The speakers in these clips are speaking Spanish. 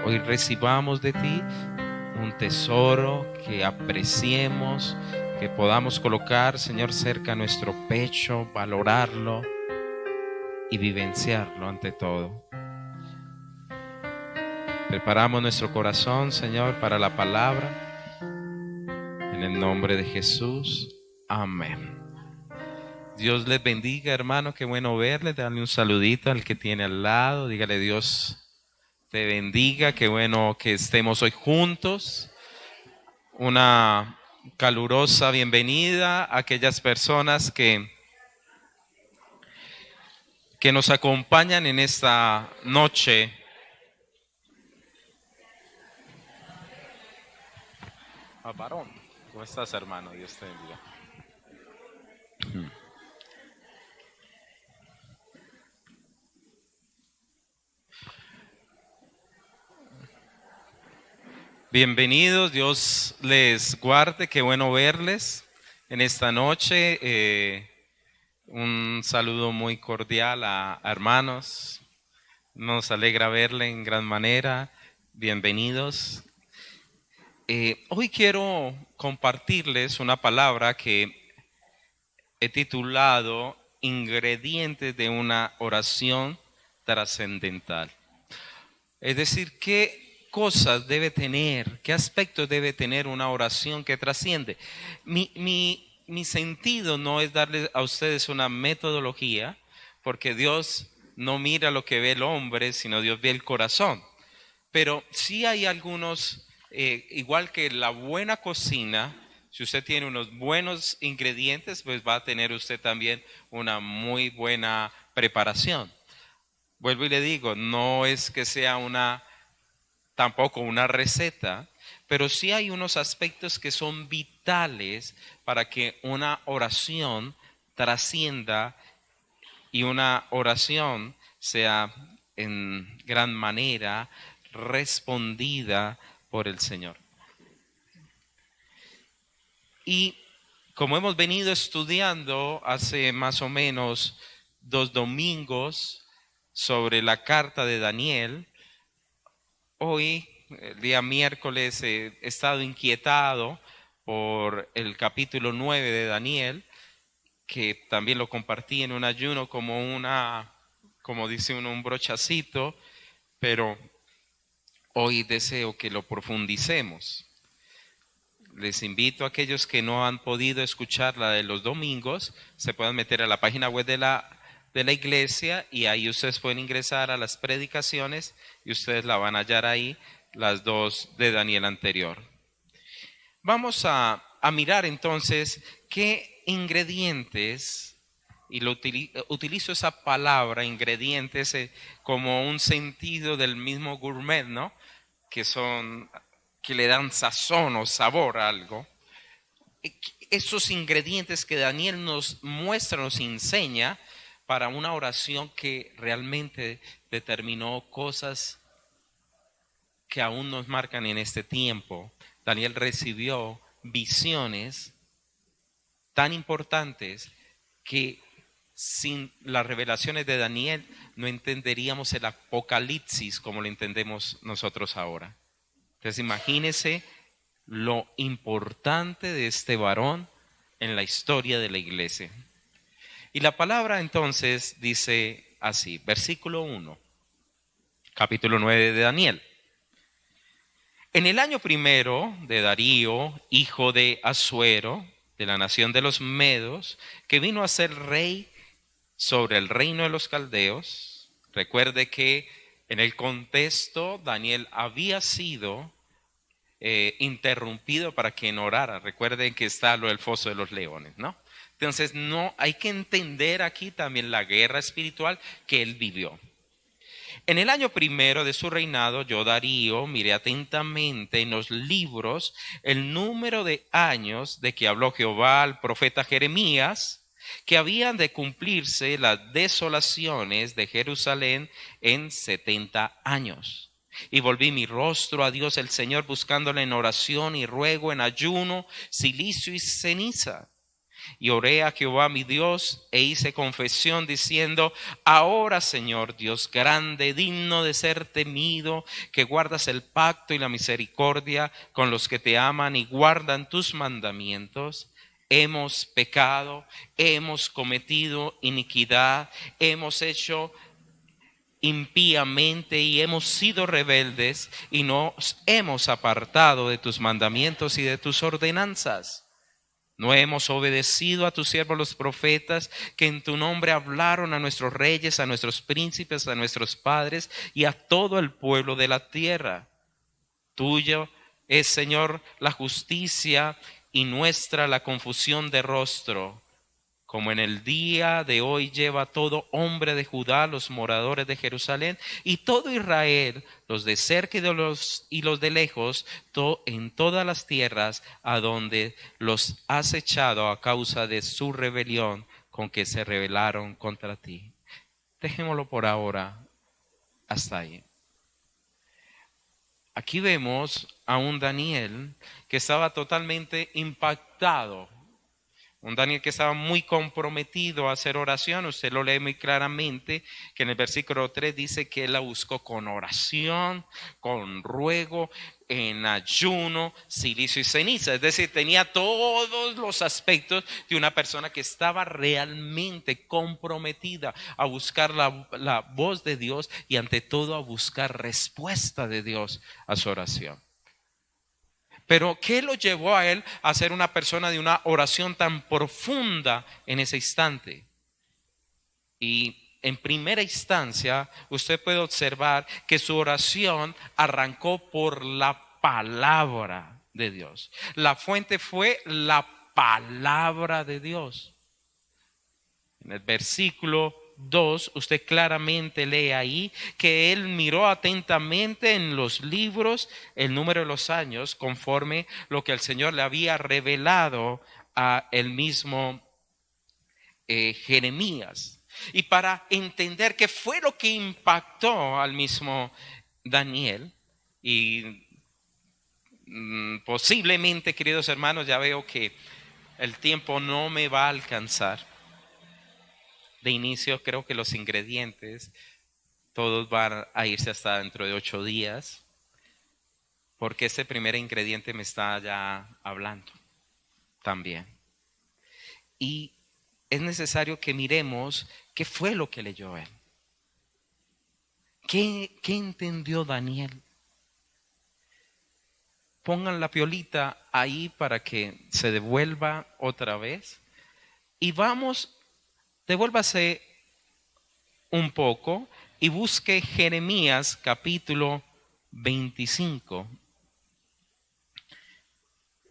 hoy recibamos de ti un tesoro que apreciemos, que podamos colocar, Señor, cerca a nuestro pecho, valorarlo y vivenciarlo ante todo. Preparamos nuestro corazón, Señor, para la palabra. En el nombre de Jesús. Amén. Dios les bendiga, hermano. Qué bueno verle. Dale un saludito al que tiene al lado. Dígale: Dios te bendiga. Qué bueno que estemos hoy juntos. Una calurosa bienvenida a aquellas personas que nos acompañan en esta noche. Varón, ¿cómo estás, hermano? Dios te bendiga. Bienvenidos, Dios les guarde, qué bueno verles en esta noche. Un saludo muy cordial a hermanos, nos alegra verle en gran manera, bienvenidos. Hoy quiero compartirles una palabra que he titulado Ingredientes de una oración trascendental. Es decir, ¿qué cosas debe tener, qué aspectos debe tener una oración que trasciende? Mi sentido no es darles a ustedes una metodología, porque Dios no mira lo que ve el hombre, sino Dios ve el corazón. Pero sí hay algunos, igual que la buena cocina, si usted tiene unos buenos ingredientes, pues va a tener usted también una muy buena preparación. Vuelvo y le digo, no es que sea tampoco una receta, pero sí hay unos aspectos que son vitales para que una oración trascienda y una oración sea en gran manera respondida por el Señor. Y como hemos venido estudiando hace más o menos 2 domingos sobre la carta de Daniel, hoy, el día miércoles, he estado inquietado por el capítulo 9 de Daniel, que también lo compartí en un ayuno como dice uno, un brochacito, pero hoy deseo que lo profundicemos. Les invito a aquellos que no han podido escuchar la de los domingos, se puedan meter a la página web de la iglesia y ahí ustedes pueden ingresar a las predicaciones y ustedes la van a hallar ahí, las 2 de Daniel anterior. Vamos a mirar entonces qué ingredientes, y utilizo esa palabra ingredientes como un sentido del mismo gourmet, ¿no? Que le dan sazón o sabor a algo. Esos ingredientes que Daniel nos muestra, nos enseña para una oración que realmente determinó cosas que aún nos marcan en este tiempo. Daniel recibió visiones tan importantes que sin las revelaciones de Daniel no entenderíamos el Apocalipsis como lo entendemos nosotros ahora. Entonces imagínense lo importante de este varón en la historia de la iglesia. Y la palabra entonces dice así, versículo 1, capítulo 9 de Daniel. En el año primero de Darío, hijo de Asuero, de la nación de los Medos, que vino a ser rey sobre el reino de los caldeos. Recuerde que en el contexto Daniel había sido interrumpido para que no orara. Recuerden que está lo del foso de los leones, ¿no? Entonces no hay que entender aquí también la guerra espiritual que él vivió. En el año primero de su reinado, yo Darío miré atentamente en los libros el número de años de que habló Jehová al profeta Jeremías, que habían de cumplirse las desolaciones de Jerusalén en 70 años. Y volví mi rostro a Dios el Señor, buscándole en oración y ruego, en ayuno, cilicio y ceniza. Y oré a Jehová mi Dios e hice confesión diciendo: ahora, Señor Dios grande, digno de ser temido, que guardas el pacto y la misericordia con los que te aman y guardan tus mandamientos. Hemos pecado, hemos cometido iniquidad, hemos hecho impíamente y hemos sido rebeldes y nos hemos apartado de tus mandamientos y de tus ordenanzas. No hemos obedecido a tus siervos los profetas, que en tu nombre hablaron a nuestros reyes, a nuestros príncipes, a nuestros padres y a todo el pueblo de la tierra. Tuyo es, Señor, la justicia y nuestra la confusión de rostro. Como en el día de hoy lleva todo hombre de Judá, los moradores de Jerusalén, y todo Israel, los de cerca y los de lejos, en todas las tierras a donde los has echado a causa de su rebelión con que se rebelaron contra ti. Dejémoslo por ahora hasta ahí. Aquí vemos a un Daniel que estaba totalmente impactado. Un Daniel que estaba muy comprometido a hacer oración. Usted lo lee muy claramente, que en el versículo 3 dice que él la buscó con oración, con ruego, en ayuno, silicio y ceniza. Es decir, tenía todos los aspectos de una persona que estaba realmente comprometida a buscar la voz de Dios y ante todo a buscar respuesta de Dios a su oración. Pero ¿qué lo llevó a él a ser una persona de una oración tan profunda en ese instante? Y en primera instancia, usted puede observar que su oración arrancó por la palabra de Dios. La fuente fue la palabra de Dios. En el versículo 2, usted claramente lee ahí que él miró atentamente en los libros el número de los años conforme lo que el Señor le había revelado a el mismo Jeremías. Y para entender qué fue lo que impactó al mismo Daniel, y posiblemente, queridos hermanos, ya veo que el tiempo no me va a alcanzar. De inicio creo que los ingredientes todos van a irse hasta dentro de 8 días, porque este primer ingrediente me está ya hablando también. Y es necesario que miremos qué fue lo que leyó él. ¿Qué entendió Daniel? Pongan la piolita ahí para que se devuelva otra vez. Y vamos, devuélvase un poco y busque Jeremías capítulo 25.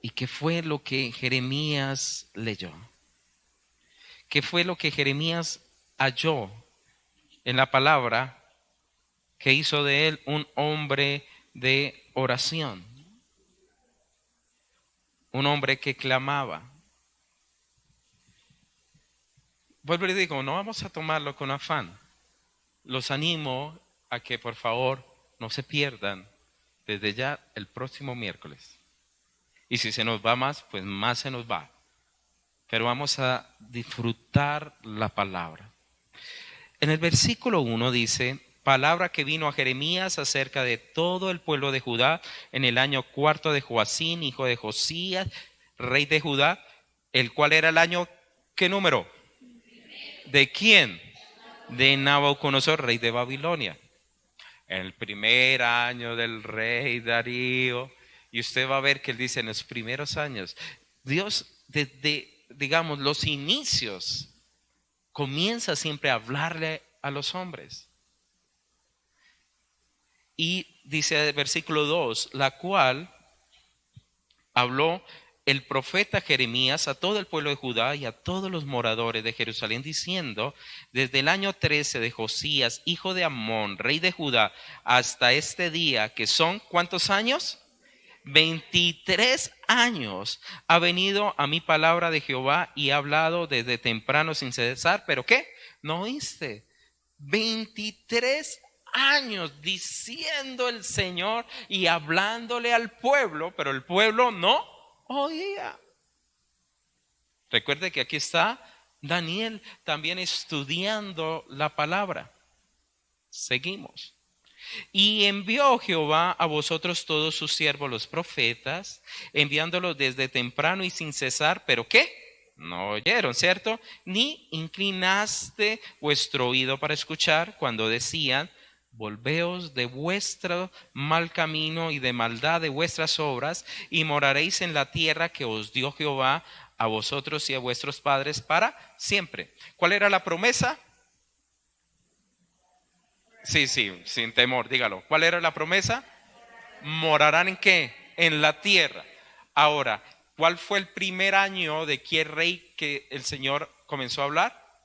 ¿Y qué fue lo que Jeremías leyó? ¿Qué fue lo que Jeremías halló en la palabra que hizo de él un hombre de oración? Un hombre que clamaba. Vuelvo y digo, no vamos a tomarlo con afán. Los animo a que por favor no se pierdan desde ya el próximo miércoles. Y si se nos va más, pues más se nos va. Pero vamos a disfrutar la palabra. En el versículo 1 dice: palabra que vino a Jeremías acerca de todo el pueblo de Judá en el año 4 de Joacín, hijo de Josías, rey de Judá, el cual era el año, ¿qué número? ¿De quién? De Nabucodonosor, rey de Babilonia. El primer año del rey Darío. Y usted va a ver que él dice en los primeros años. Dios desde, digamos, los inicios comienza siempre a hablarle a los hombres. Y dice el versículo 2, la cual habló el profeta Jeremías a todo el pueblo de Judá y a todos los moradores de Jerusalén, diciendo: desde el año 13 de Josías, hijo de Amón, rey de Judá, hasta este día, que son, ¿cuántos años? 23 años ha venido a mi palabra de Jehová y ha hablado desde temprano sin cesar. ¿Pero qué? ¿No oíste? 23 años diciendo el Señor y hablándole al pueblo, pero el pueblo no oía. Recuerde que aquí está Daniel también estudiando la palabra. Seguimos. Y envió Jehová a vosotros todos sus siervos los profetas, enviándolos desde temprano y sin cesar, ¿pero qué? No oyeron, ¿cierto? Ni inclinaste vuestro oído para escuchar cuando decían, volveos de vuestro mal camino y de maldad de vuestras obras, y moraréis en la tierra que os dio Jehová a vosotros y a vuestros padres para siempre. ¿Cuál era la promesa? Sí, sin temor, dígalo. ¿Cuál era la promesa? ¿Morarán en qué? En la tierra. Ahora, ¿cuál fue el primer año de qué rey que el Señor comenzó a hablar?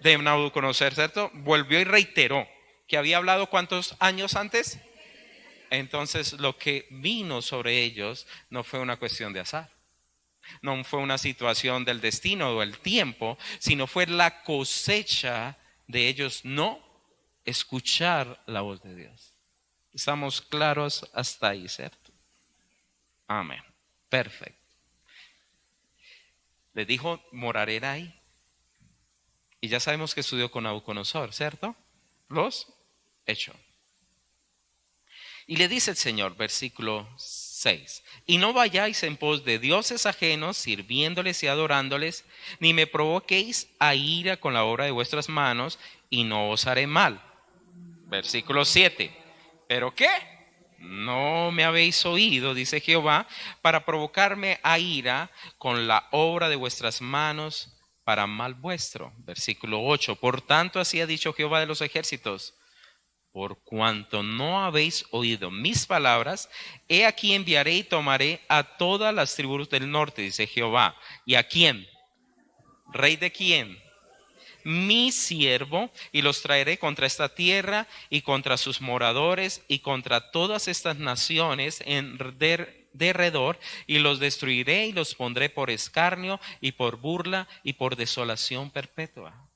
De Nabucodonosor, ¿cierto? Volvió y reiteró que había hablado ¿cuántos años antes? Entonces, lo que vino sobre ellos no fue una cuestión de azar. No fue una situación del destino o el tiempo, sino fue la cosecha de ellos no escuchar la voz de Dios. Estamos claros hasta ahí, ¿cierto? Amén. Perfecto. Le dijo, moraré ahí. Y ya sabemos que estudió con Nabucodonosor, ¿cierto? Los echó. Y le dice el Señor, versículo 6, y no vayáis en pos de dioses ajenos, sirviéndoles y adorándoles, ni me provoquéis a ira con la obra de vuestras manos, y no os haré mal. Versículo 7, ¿pero qué? No me habéis oído, dice Jehová, para provocarme a ira con la obra de vuestras manos para mal vuestro. Versículo 8, por tanto así ha dicho Jehová de los ejércitos, por cuanto no habéis oído mis palabras, he aquí enviaré y tomaré a todas las tribus del norte, dice Jehová. ¿Y a quién? ¿Rey de quién? Mi siervo, y los traeré contra esta tierra y contra sus moradores y contra todas estas naciones en derredor, y los destruiré y los pondré por escarnio y por burla y por desolación perpetua.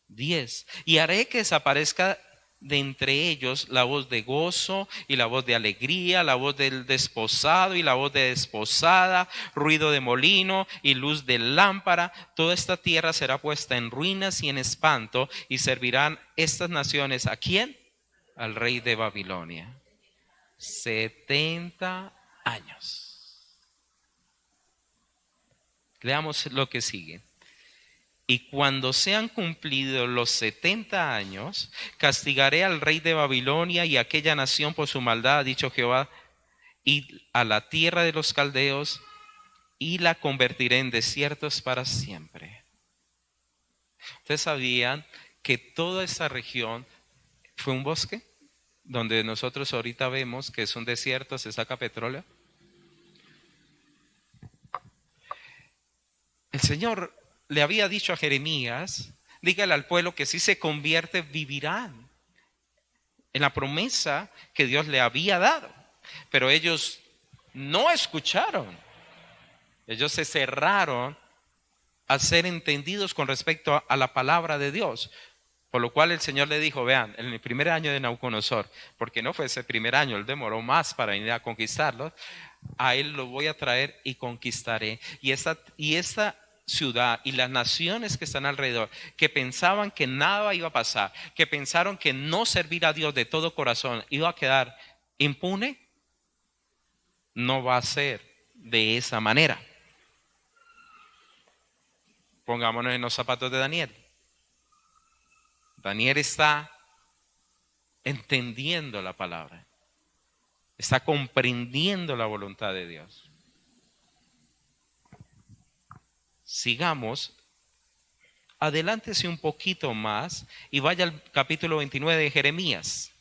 10. Y haré que desaparezca de entre ellos la voz de gozo y la voz de alegría, la voz del desposado y la voz de desposada, ruido de molino y luz de lámpara. Toda esta tierra será puesta en ruinas y en espanto, y servirán estas naciones ¿a quién? Al rey de Babilonia. 70 años. Leamos lo que sigue. Y cuando sean cumplidos los 70 años, castigaré al rey de Babilonia y a aquella nación por su maldad, ha dicho Jehová, y a la tierra de los caldeos, y la convertiré en desiertos para siempre. ¿Ustedes sabían que toda esa región fue un bosque? Donde nosotros ahorita vemos que es un desierto, se saca petróleo. El Señor le había dicho a Jeremías, dígale al pueblo que si se convierte vivirán, en la promesa que Dios le había dado. Pero ellos no escucharon, ellos se cerraron a ser entendidos con respecto a la palabra de Dios. Por lo cual el Señor le dijo, vean, en el primer año de Nabucodonosor, porque no fue ese primer año, él demoró más para venir a conquistarlos, a él lo voy a traer y conquistaré. Y esta ciudad y las naciones que están alrededor, que pensaban que nada iba a pasar, que pensaron que no servir a Dios de todo corazón iba a quedar impune, no va a ser de esa manera. Pongámonos en los zapatos de Daniel. Daniel está entendiendo la palabra, está comprendiendo la voluntad de Dios. Sigamos, adelántese un poquito más y vaya al capítulo 29 de Jeremías.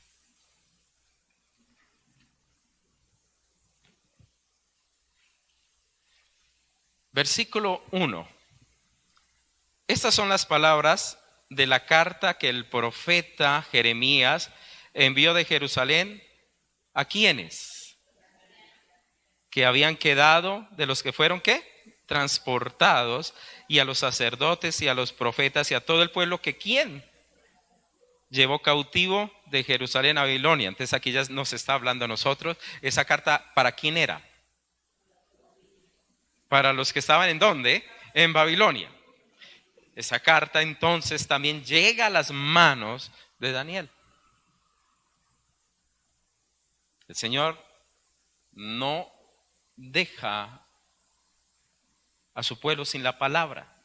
Versículo 1. Estas son las palabras de la carta que el profeta Jeremías envió de Jerusalén. ¿A quiénes? Que habían quedado de los que fueron, ¿qué? Transportados, y a los sacerdotes y a los profetas y a todo el pueblo que ¿quién? Llevó cautivo de Jerusalén a Babilonia. Entonces aquí ya nos está hablando a nosotros. Esa carta, ¿para quién era? Para los que estaban ¿en dónde? En Babilonia. Esa carta entonces también llega a las manos de Daniel. El Señor no deja a su pueblo sin la palabra.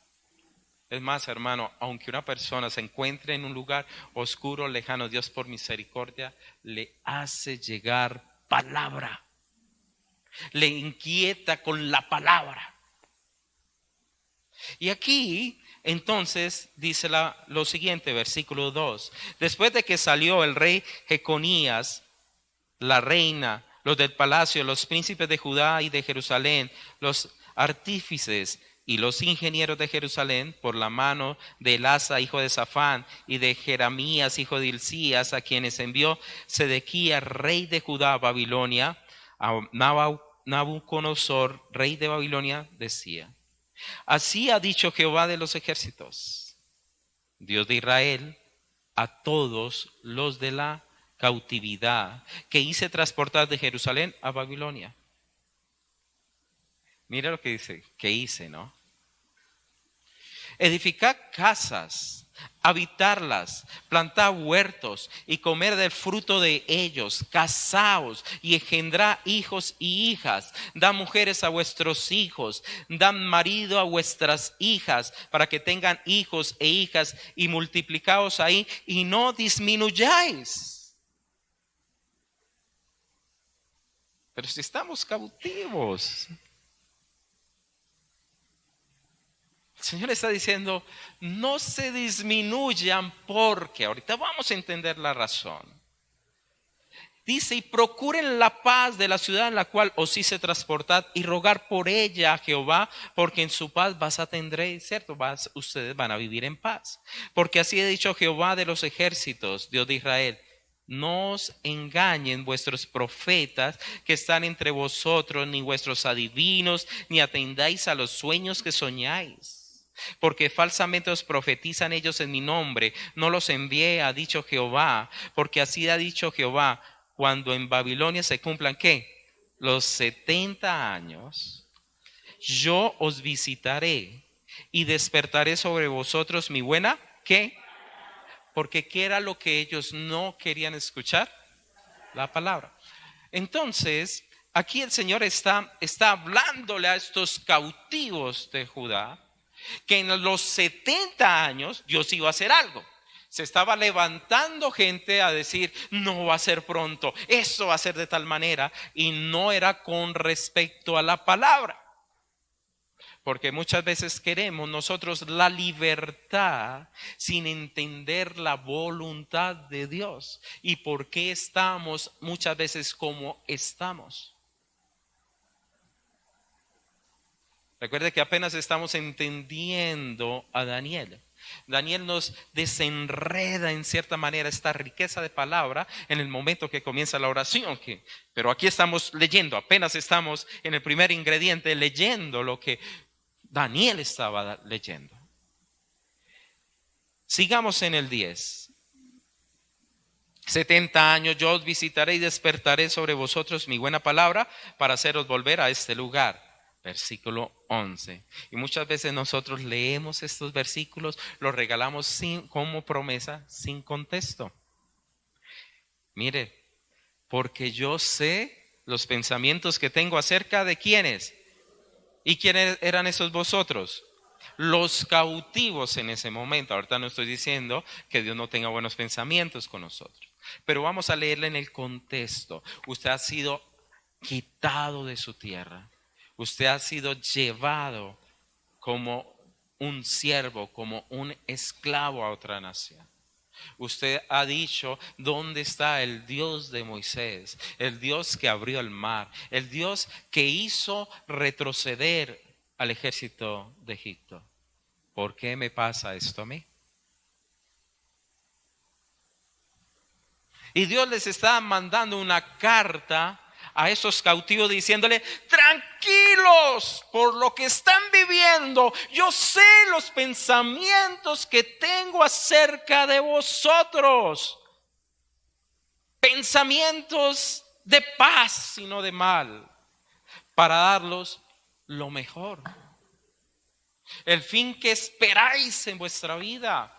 Es más, hermano, aunque una persona se encuentre en un lugar oscuro, lejano, Dios por misericordia le hace llegar palabra. Le inquieta con la palabra. Y aquí, entonces, dice lo siguiente, versículo 2. Después de que salió el rey Jeconías, la reina, los del palacio, los príncipes de Judá y de Jerusalén, los artífices y los ingenieros de Jerusalén, por la mano de Elasa, hijo de Safán, y de Jeramías, hijo de Hilcías, a quienes envió Sedequías, rey de Judá, a Babilonia, a Nabucodonosor, rey de Babilonia, decía: así ha dicho Jehová de los ejércitos, Dios de Israel, a todos los de la cautividad que hice transportar de Jerusalén a Babilonia. Mira lo que dice, que hice, ¿no? Edificad casas, habitarlas, plantar huertos y comer del fruto de ellos, casaos y engendrad hijos y hijas, da mujeres a vuestros hijos, dan marido a vuestras hijas, para que tengan hijos e hijas, y multiplicaos ahí y no disminuyáis. Pero si estamos cautivos, el Señor está diciendo, no se disminuyan, porque ahorita vamos a entender la razón. Dice, y procuren la paz de la ciudad en la cual os hice transportar, y rogar por ella a Jehová, porque en su paz vas a tener, ¿cierto? Ustedes van a vivir en paz. Porque así ha dicho Jehová de los ejércitos, Dios de Israel: no os engañen vuestros profetas que están entre vosotros, ni vuestros adivinos, ni atendáis a los sueños que soñáis. Porque falsamente os profetizan ellos en mi nombre. No los envié, ha dicho Jehová. Porque así ha dicho Jehová: cuando en Babilonia se cumplan, ¿qué? Los 70 años, yo os visitaré y despertaré sobre vosotros mi buena, ¿qué? Porque ¿qué era lo que ellos no querían escuchar? La palabra. Entonces, aquí el Señor está hablándole a estos cautivos de Judá, que en los 70 años Dios iba a hacer algo. Se estaba levantando gente a decir, no va a ser pronto, eso va a ser de tal manera, y no era con respecto a la palabra. Porque muchas veces queremos nosotros la libertad sin entender la voluntad de Dios y por qué estamos muchas veces como estamos. Recuerde que apenas estamos entendiendo a Daniel. Daniel nos desenreda en cierta manera esta riqueza de palabra en el momento que comienza la oración. Pero aquí estamos leyendo, apenas estamos en el primer ingrediente, leyendo lo que Daniel estaba leyendo. Sigamos en el 10. 70 años yo os visitaré y despertaré sobre vosotros mi buena palabra para haceros volver a este lugar. Versículo 11. Y muchas veces nosotros leemos estos versículos, los regalamos como promesa, sin contexto. Mire, porque yo sé los pensamientos que tengo acerca de quiénes. ¿Y quiénes eran esos vosotros? Los cautivos en ese momento. Ahorita no estoy diciendo que Dios no tenga buenos pensamientos con nosotros, pero vamos a leerle en el contexto. Usted ha sido quitado de su tierra. Usted ha sido llevado como un siervo, como un esclavo a otra nación. Usted ha dicho, ¿dónde está el Dios de Moisés? El Dios que abrió el mar, el Dios que hizo retroceder al ejército de Egipto. ¿Por qué me pasa esto a mí? Y Dios les está mandando una carta a esos cautivos diciéndole, tranquilos por lo que están viviendo. Yo sé los pensamientos que tengo acerca de vosotros. Pensamientos de paz y no de mal, para darlos lo mejor. El fin que esperáis en vuestra vida.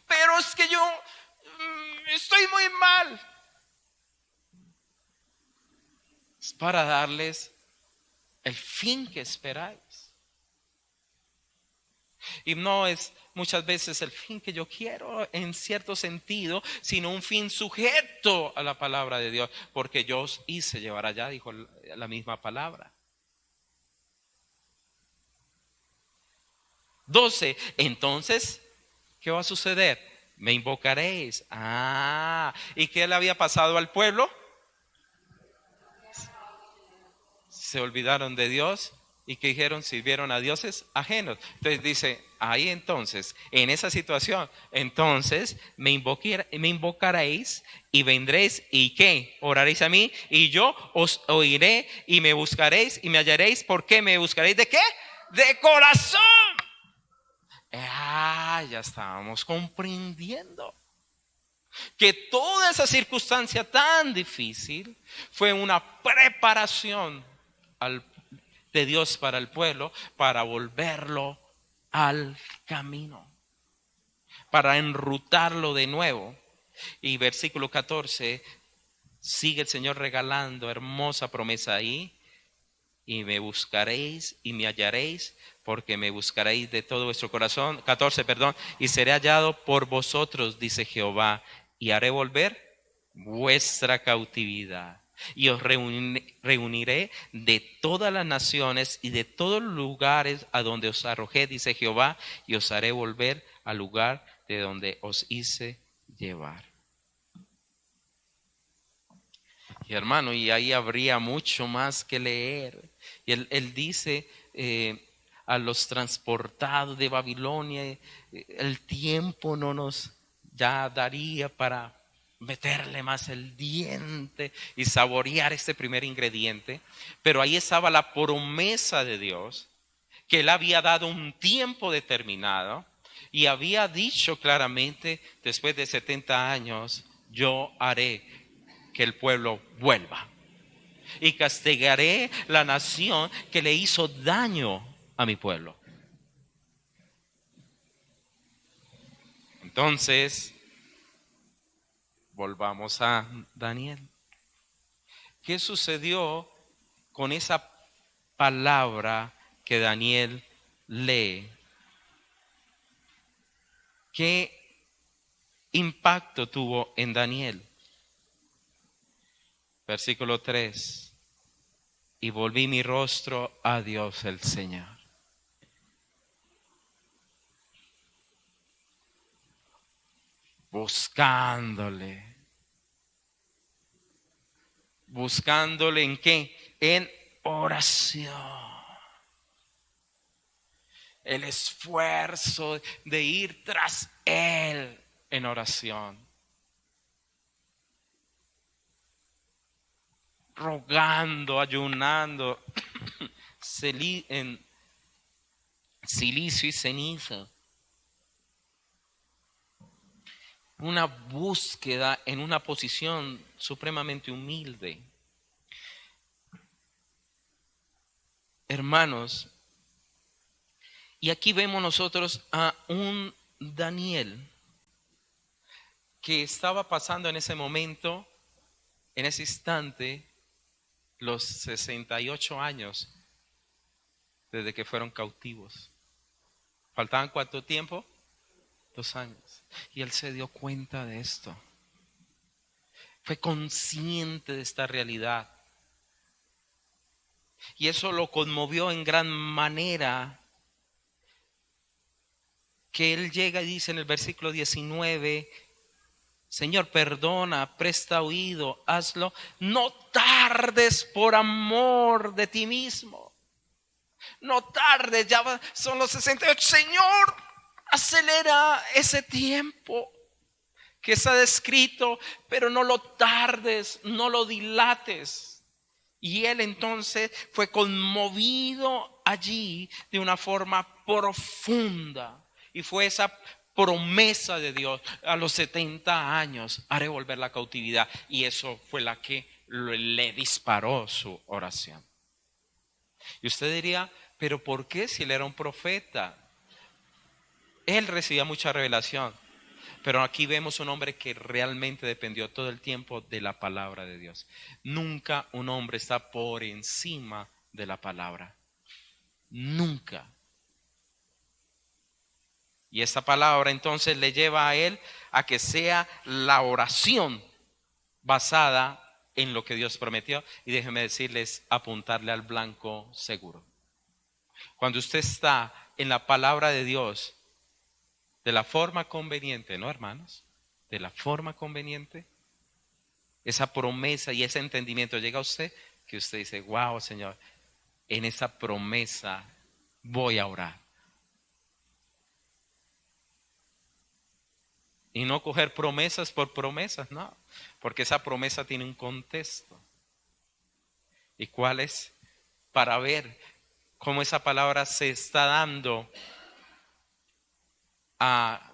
Pero es que yo estoy muy mal. Es para darles el fin que esperáis. Y no es muchas veces el fin que yo quiero en cierto sentido, sino un fin sujeto a la palabra de Dios. Porque yo os hice llevar allá, dijo la misma palabra. 12. Entonces, ¿qué va a suceder? Me invocaréis. ¿Y qué le había pasado al pueblo? Se olvidaron de Dios. ¿Y qué dijeron? Sirvieron a dioses ajenos. Entonces dice, ahí entonces, en esa situación, entonces me invocaréis y vendréis y ¿qué? Oraréis a mí y yo os oiré y me buscaréis y me hallaréis. ¿Por qué me buscaréis? ¿De qué? De corazón. Ya estábamos comprendiendo que toda esa circunstancia tan difícil fue una preparación de Dios para el pueblo, para volverlo al camino, para enrutarlo de nuevo. Y versículo 14, sigue el Señor regalando hermosa promesa ahí. Y me buscaréis y me hallaréis, porque me buscaréis de todo vuestro corazón. 14, perdón. Y seré hallado por vosotros, dice Jehová, y haré volver vuestra cautividad. Y os reuniré de todas las naciones y de todos los lugares a donde os arrojé, dice Jehová, y os haré volver al lugar de donde os hice llevar. Y hermano, y ahí habría mucho más que leer. Y él dice a los transportados de Babilonia, el tiempo no nos ya daría para meterle más el diente y saborear este primer ingrediente. Pero ahí estaba la promesa de Dios, que Él había dado un tiempo determinado y había dicho claramente, después de 70 años, yo haré que el pueblo vuelva y castigaré la nación que le hizo daño a mi pueblo. Entonces, volvamos a Daniel. ¿Qué sucedió con esa palabra que Daniel lee? ¿Qué impacto tuvo en Daniel? Versículo 3. Y volví mi rostro a Dios el Señor. Buscándole. ¿Buscándole en qué? En oración. El esfuerzo de ir tras Él en oración. Rogando, ayunando, en silicio y ceniza. Una búsqueda en una posición supremamente humilde. Hermanos, y aquí vemos nosotros a un Daniel que estaba pasando en ese momento, en ese instante, los 68 años desde que fueron cautivos. ¿Faltaban cuánto tiempo? 2 años. Y él se dio cuenta de esto. Fue consciente de esta realidad. Y eso lo conmovió en gran manera, que él llega y dice en el versículo 19, Señor, perdona, presta oído, hazlo, no tardes por amor de ti mismo. No tardes, ya son los 68. Señor, acelera ese tiempo que está descrito, pero no lo tardes, no lo dilates. Y él entonces fue conmovido allí de una forma profunda. Y fue esa promesa de Dios: a los 70 años haré volver la cautividad. Y eso fue la que le disparó su oración. Y usted diría, pero ¿por qué si él era un profeta? Él recibía mucha revelación. Pero aquí vemos un hombre que realmente dependió todo el tiempo de la palabra de Dios. Nunca un hombre está por encima de la palabra. Nunca. Y esta palabra entonces le lleva a él a que sea la oración basada en lo que Dios prometió. Y déjenme decirles, apuntarle al blanco seguro. Cuando usted está en la palabra de Dios, de la forma conveniente, ¿no, hermanos? De la forma conveniente, esa promesa y ese entendimiento llega a usted, que usted dice, wow, Señor, en esa promesa voy a orar. Y no coger promesas por promesas, no, porque esa promesa tiene un contexto. ¿Y cuál es? Para ver cómo esa palabra se está dando a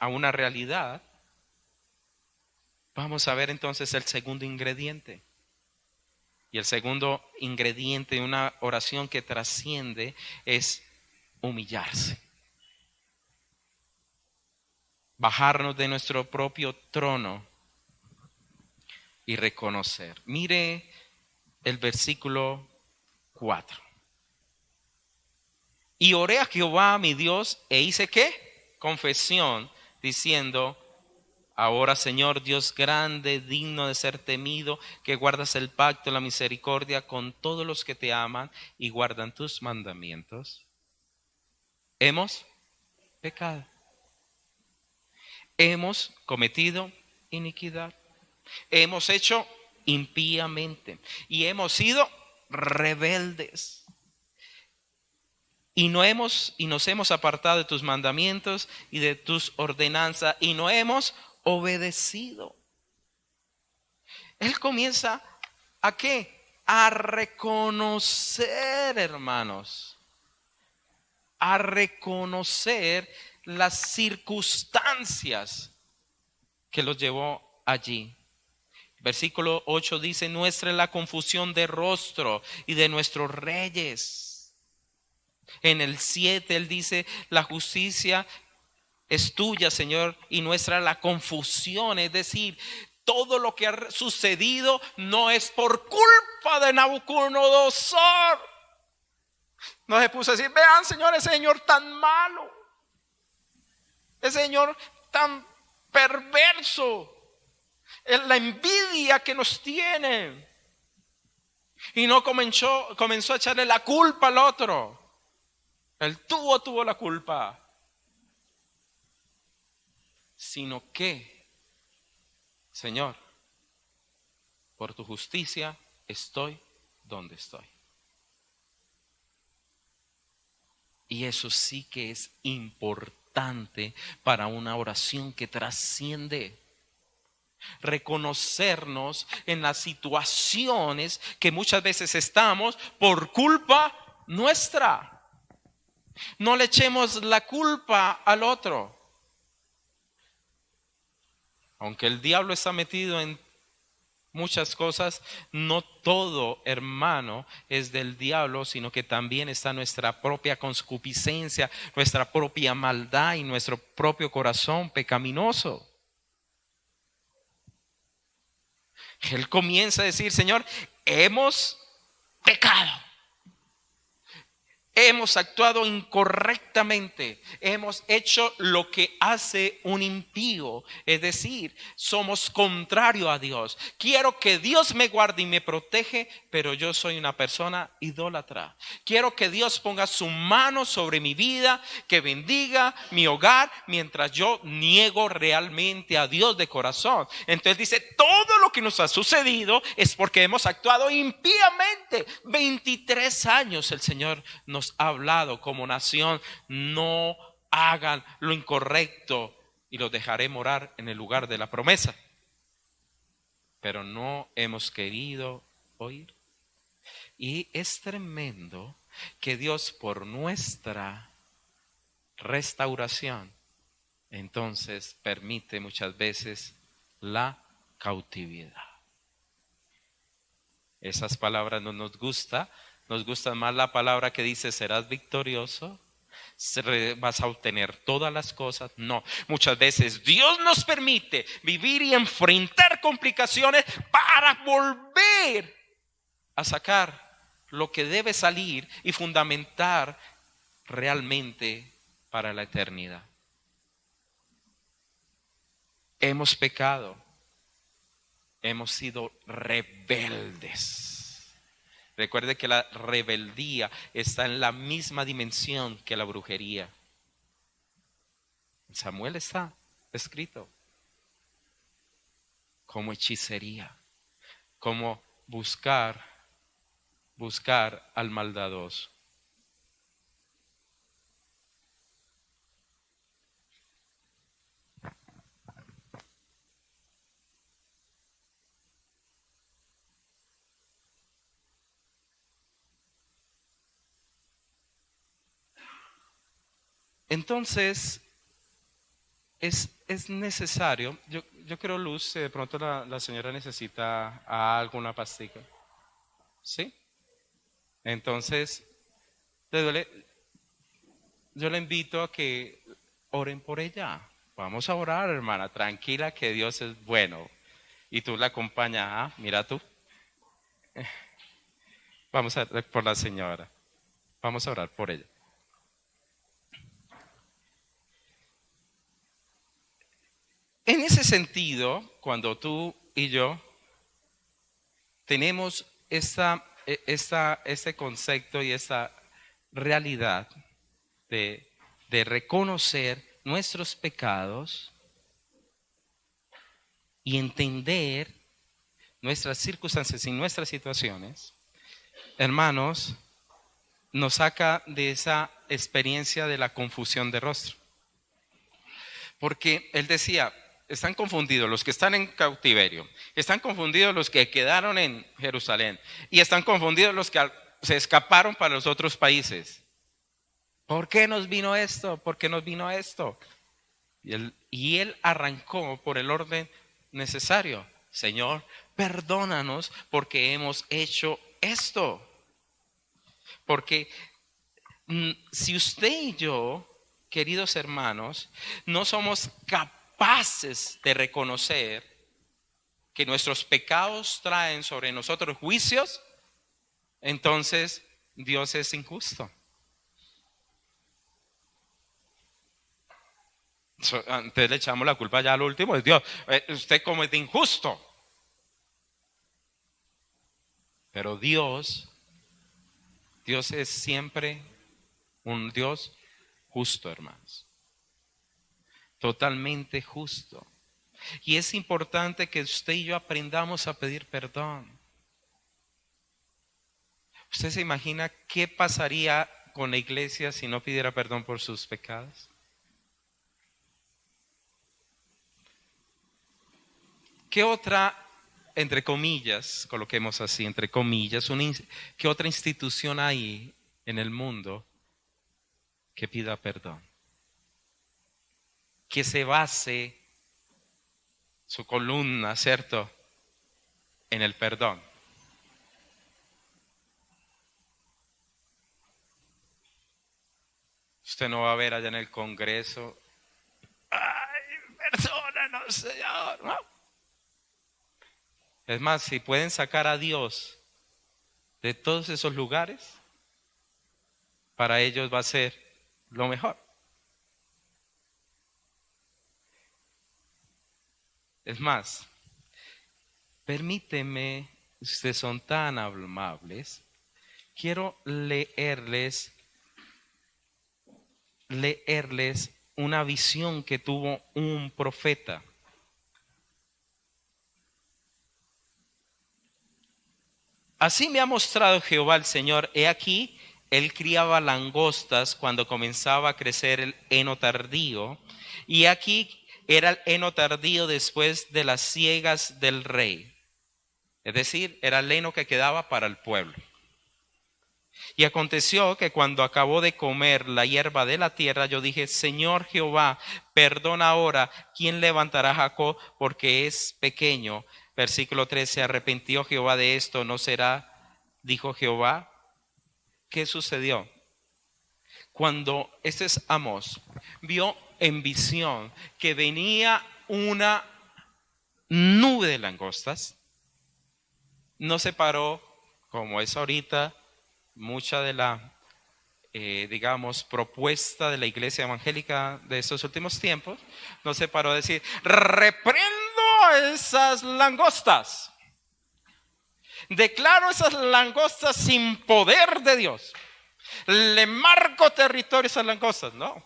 una realidad. Vamos a ver entonces el segundo ingrediente. Y el segundo ingrediente de una oración que trasciende es humillarse. Bajarnos de nuestro propio trono y reconocer. Mire el versículo 4. Y oré a Jehová mi Dios e hice ¿qué? Confesión, diciendo: ahora, Señor Dios grande, digno de ser temido, que guardas el pacto, la misericordia con todos los que te aman y guardan tus mandamientos. Hemos pecado. Hemos cometido iniquidad. Hemos hecho impíamente y hemos sido rebeldes. Y nos hemos apartado de tus mandamientos y de tus ordenanzas y no hemos obedecido. Él comienza ¿a qué? A reconocer, hermanos. A reconocer las circunstancias que los llevó allí. Versículo 8 dice: nuestra es la confusión de rostro y de nuestros reyes. En el 7 él dice: la justicia es tuya, Señor, y nuestra la confusión. Es decir, todo lo que ha sucedido no es por culpa de Nabucodonosor. No se puso a decir: vean, Señor, ese señor tan malo, ese señor tan perverso, la envidia que nos tiene. Y no comenzó a echarle la culpa al otro. Él tuvo la culpa. Sino que, Señor, por tu justicia estoy donde estoy. Y eso sí que es importante para una oración que trasciende. Reconocernos en las situaciones que muchas veces estamos por culpa nuestra. No le echemos la culpa al otro. Aunque el diablo está metido en muchas cosas, no todo, hermano, es del diablo, sino que también está nuestra propia concupiscencia, nuestra propia maldad y nuestro propio corazón pecaminoso. Él comienza a decir: Señor, hemos pecado. Hemos actuado incorrectamente, hemos hecho lo que hace un impío, es decir, somos contrario a Dios. Quiero que Dios me guarde y me protege, pero yo soy una persona idólatra. Quiero que Dios ponga su mano sobre mi vida, que bendiga mi hogar, mientras yo niego realmente a Dios de corazón. Entonces dice: todo lo que nos ha sucedido es porque hemos actuado impíamente. 23 años el Señor nos ha hablado como nación: no hagan lo incorrecto y los dejaré morar en el lugar de la promesa. Pero no hemos querido oír. Y es tremendo que Dios, por nuestra restauración, entonces permite muchas veces la cautividad. Esas palabras no nos gusta Nos gusta más la palabra que dice serás victorioso, vas a obtener todas las cosas. No, muchas veces Dios nos permite vivir y enfrentar complicaciones para volver a sacar lo que debe salir y fundamentar realmente para la eternidad. Hemos pecado, hemos sido rebeldes. Recuerde que la rebeldía está en la misma dimensión que la brujería. En Samuel está escrito como hechicería, como buscar al maldadoso. Entonces, es necesario, yo creo, Luz, de pronto la señora necesita alguna pastilla. ¿Sí? Entonces, yo le invito a que oren por ella. Vamos a orar, hermana, tranquila que Dios es bueno. Y tú la acompañas, mira tú. Vamos a orar por la señora. Vamos a orar por ella. En ese sentido, cuando tú y yo tenemos este concepto y esta realidad de reconocer nuestros pecados y entender nuestras circunstancias y nuestras situaciones, hermanos, nos saca de esa experiencia de la confusión de rostro. Porque él decía, están confundidos los que están en cautiverio, están confundidos los que quedaron en Jerusalén y están confundidos los que se escaparon para los otros países. ¿Por qué nos vino esto? ¿Por qué nos vino esto? Y él arrancó por el orden necesario. Señor, perdónanos porque hemos hecho esto. Porque si usted y yo, queridos hermanos, no somos capaces de reconocer que nuestros pecados traen sobre nosotros juicios, entonces Dios es injusto. Entonces le echamos la culpa ya al último, es Dios. Usted comete injusto. Pero Dios es siempre un Dios justo, hermanos. Totalmente justo. Y es importante que usted y yo aprendamos a pedir perdón. ¿Usted se imagina qué pasaría con la iglesia si no pidiera perdón por sus pecados? ¿Qué otra, entre comillas, coloquemos así, entre comillas, qué otra institución hay en el mundo que pida perdón? Que se base su columna, ¿cierto?, en el perdón. Usted no va a ver allá en el Congreso, ¡ay, perdónanos, Señor! ¿No? Es más, si pueden sacar a Dios de todos esos lugares, para ellos va a ser lo mejor. Es más, permíteme, ustedes son tan amables, quiero leerles una visión que tuvo un profeta. Así me ha mostrado Jehová el Señor. He aquí, él criaba langostas cuando comenzaba a crecer el heno tardío. Y aquí era el heno tardío después de las siegas del rey. Es decir, era el heno que quedaba para el pueblo. Y aconteció que cuando acabó de comer la hierba de la tierra, yo dije, Señor Jehová, perdona ahora, ¿quién levantará a Jacob? Porque es pequeño. Versículo 13, se arrepintió Jehová de esto, no será, dijo Jehová, ¿Qué sucedió? Cuando este es Amós, vio en visión que venía una nube de langostas, no se paró, como es ahorita, mucha de la, digamos, propuesta de la iglesia evangélica de estos últimos tiempos, no se paró a decir, reprendo a esas langostas, declaro esas langostas sin poder de Dios, le marco territorio a esas langostas. No.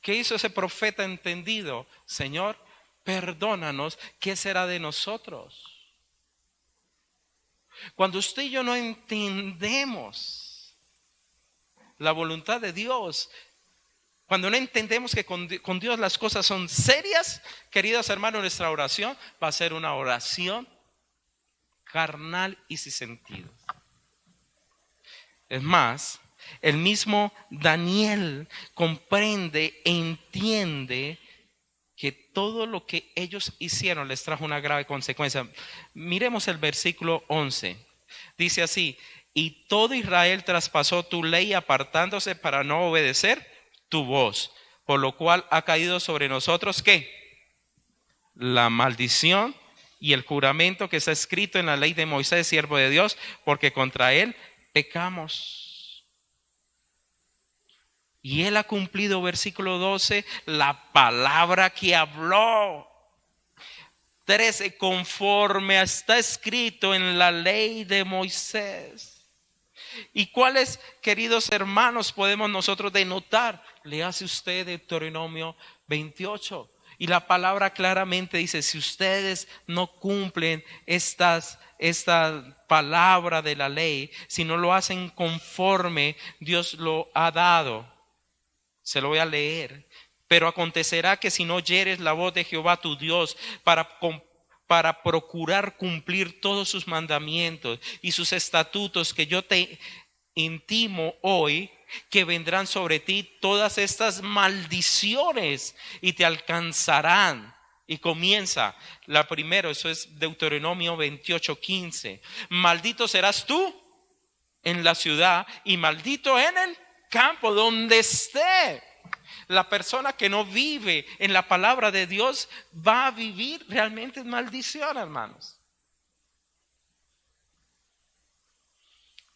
¿Qué hizo ese profeta entendido? Señor, perdónanos, ¿qué será de nosotros? Cuando usted y yo no entendemos la voluntad de Dios, cuando no entendemos que con Dios las cosas son serias, queridos hermanos, nuestra oración va a ser una oración carnal y sin sentido. Es más, el mismo Daniel comprende e entiende que todo lo que ellos hicieron les trajo una grave consecuencia. Miremos el versículo 11. Dice así: y todo Israel traspasó tu ley apartándose para no obedecer tu voz, por lo cual ha caído sobre nosotros ¿qué? La maldición y el juramento que está escrito en la ley de Moisés, siervo de Dios, porque contra él pecamos. Y él ha cumplido, versículo 12, la palabra que habló. 13, conforme está escrito en la ley de Moisés. ¿Y cuáles, queridos hermanos, podemos nosotros denotar? Le hace usted Deuteronomio 28. Y la palabra claramente dice, si ustedes no cumplen esta palabra de la ley, si no lo hacen conforme Dios lo ha dado. Se lo voy a leer. Pero acontecerá que si no oyeres la voz de Jehová tu Dios para procurar cumplir todos sus mandamientos y sus estatutos que yo te intimo hoy, que vendrán sobre ti todas estas maldiciones y te alcanzarán. Y comienza la primera, eso es Deuteronomio 28:15. Maldito serás tú en la ciudad y maldito en el campo donde esté. La persona que no vive en la palabra de Dios va a vivir realmente en maldición, hermanos.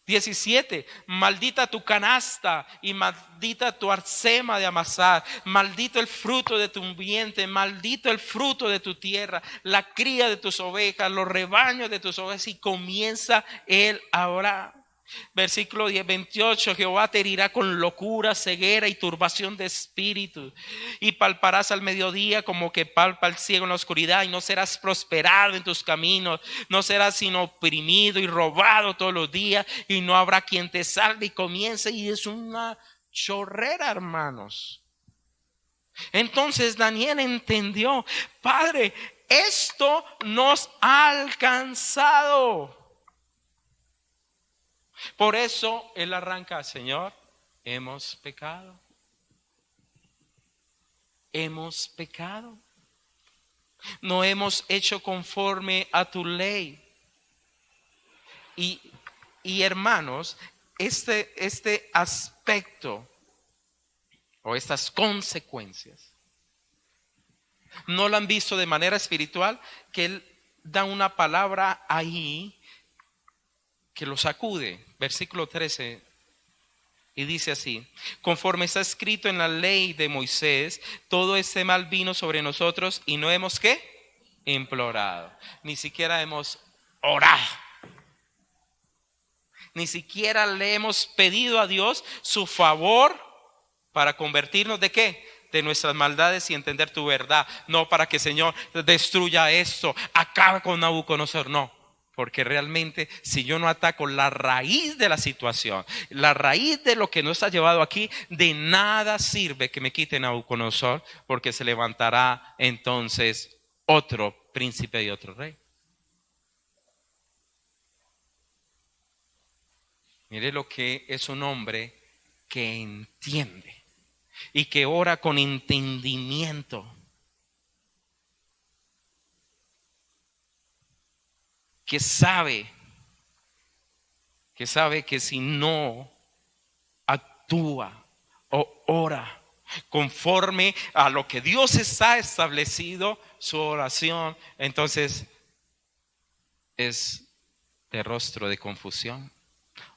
17, maldita tu canasta y maldita tu arcema de amasar, maldito el fruto de tu vientre, maldito el fruto de tu tierra, la cría de tus ovejas, los rebaños de tus ovejas. Y comienza él ahora. Versículo 28, Jehová te herirá con locura, ceguera y turbación de espíritu, y palparás al mediodía como que palpa el ciego en la oscuridad, y no serás prosperado en tus caminos, no serás sino oprimido y robado todos los días, y no habrá quien te salve. Y comienza, y es una chorrera, hermanos. Entonces Daniel entendió, Padre, esto nos ha alcanzado. Por eso él arranca, Señor, hemos pecado. Hemos pecado. No hemos hecho conforme a tu ley. Y hermanos, este aspecto o estas consecuencias no lo han visto de manera espiritual, que él da una palabra ahí que lo sacude. Versículo 13, y dice así: conforme está escrito en la ley de Moisés, todo este mal vino sobre nosotros y no hemos ¿qué? Implorado. Ni siquiera hemos orado. Ni siquiera le hemos pedido a Dios su favor para convertirnos ¿de qué? De nuestras maldades y entender tu verdad. No para que Señor destruya esto, acabe con Nabucodonosor, no. Porque realmente si yo no ataco la raíz de la situación, la raíz de lo que nos ha llevado aquí, de nada sirve que me quiten a Nabucodonosor, porque se levantará entonces otro príncipe y otro rey. Mire lo que es un hombre que entiende y que ora con entendimiento. Que sabe que si no actúa o ora conforme a lo que Dios está establecido, su oración, entonces es de rostro de confusión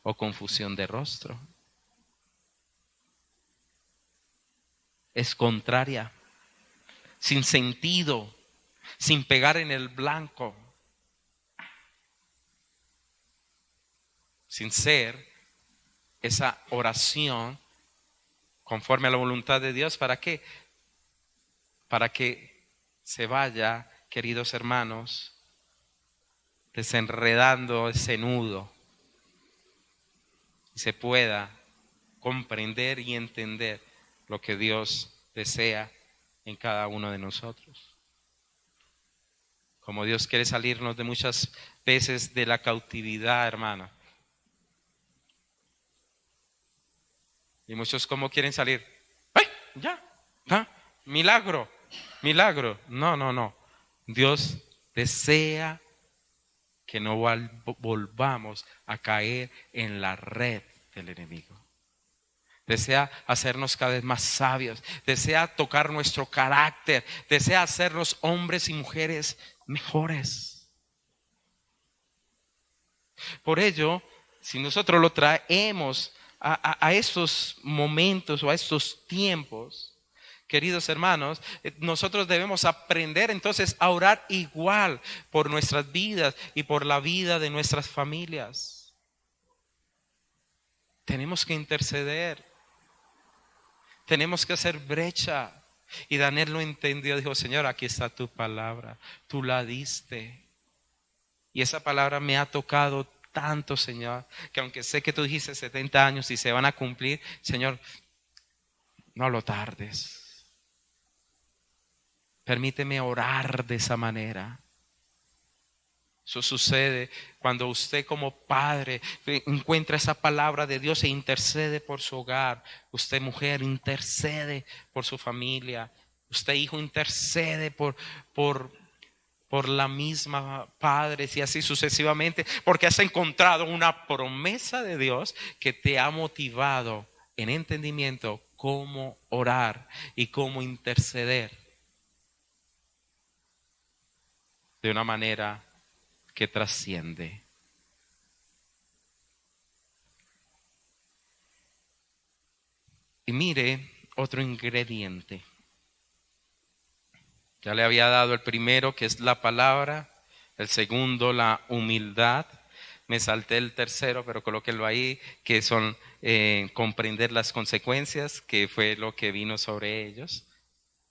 o confusión de rostro. Es contraria, sin sentido, sin pegar en el blanco, sin ser esa oración conforme a la voluntad de Dios. ¿Para qué? Para que se vaya, queridos hermanos, desenredando ese nudo y se pueda comprender y entender lo que Dios desea en cada uno de nosotros. Como Dios quiere salirnos de muchas veces de la cautividad, hermano. Y muchos, ¿cómo quieren salir? ¡Ay! Ya, milagro, milagro. No. Dios desea que no volvamos a caer en la red del enemigo. Desea hacernos cada vez más sabios, desea tocar nuestro carácter, desea hacernos hombres y mujeres mejores. Por ello, si nosotros lo traemos a estos momentos o a estos tiempos, queridos hermanos, nosotros debemos aprender entonces a orar igual por nuestras vidas y por la vida de nuestras familias. Tenemos que interceder. Tenemos que hacer brecha. Y Daniel lo entendió. Dijo: Señor, aquí está tu palabra. Tú la diste. Y esa palabra me ha tocado tanto, Señor, que aunque sé que tú dijiste 70 años y se van a cumplir, Señor, no lo tardes. Permíteme orar de esa manera. Eso sucede cuando usted como padre encuentra esa palabra de Dios e intercede por su hogar. Usted mujer intercede por su familia. Usted hijo intercede por la misma padre y así sucesivamente. Porque has encontrado una promesa de Dios que te ha motivado en entendimiento cómo orar y cómo interceder de una manera que trasciende. Y mire otro ingrediente. Ya le había dado el primero, que es la palabra. El segundo, la humildad. Me salté el tercero, pero colóquenlo ahí, que son comprender las consecuencias, que fue lo que vino sobre ellos.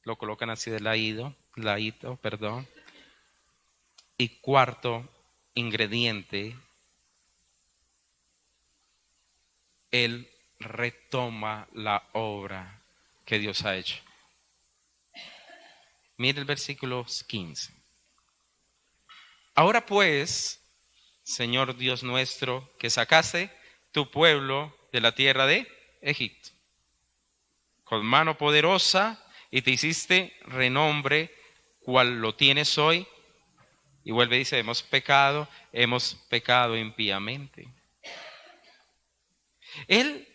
Lo colocan así de ladito, perdón. Y cuarto ingrediente, él retoma la obra que Dios ha hecho. Mire el versículo 15. Ahora pues, Señor Dios nuestro, que sacaste tu pueblo de la tierra de Egipto, con mano poderosa, y te hiciste renombre, cual lo tienes hoy. Y vuelve y dice: hemos pecado impíamente. Él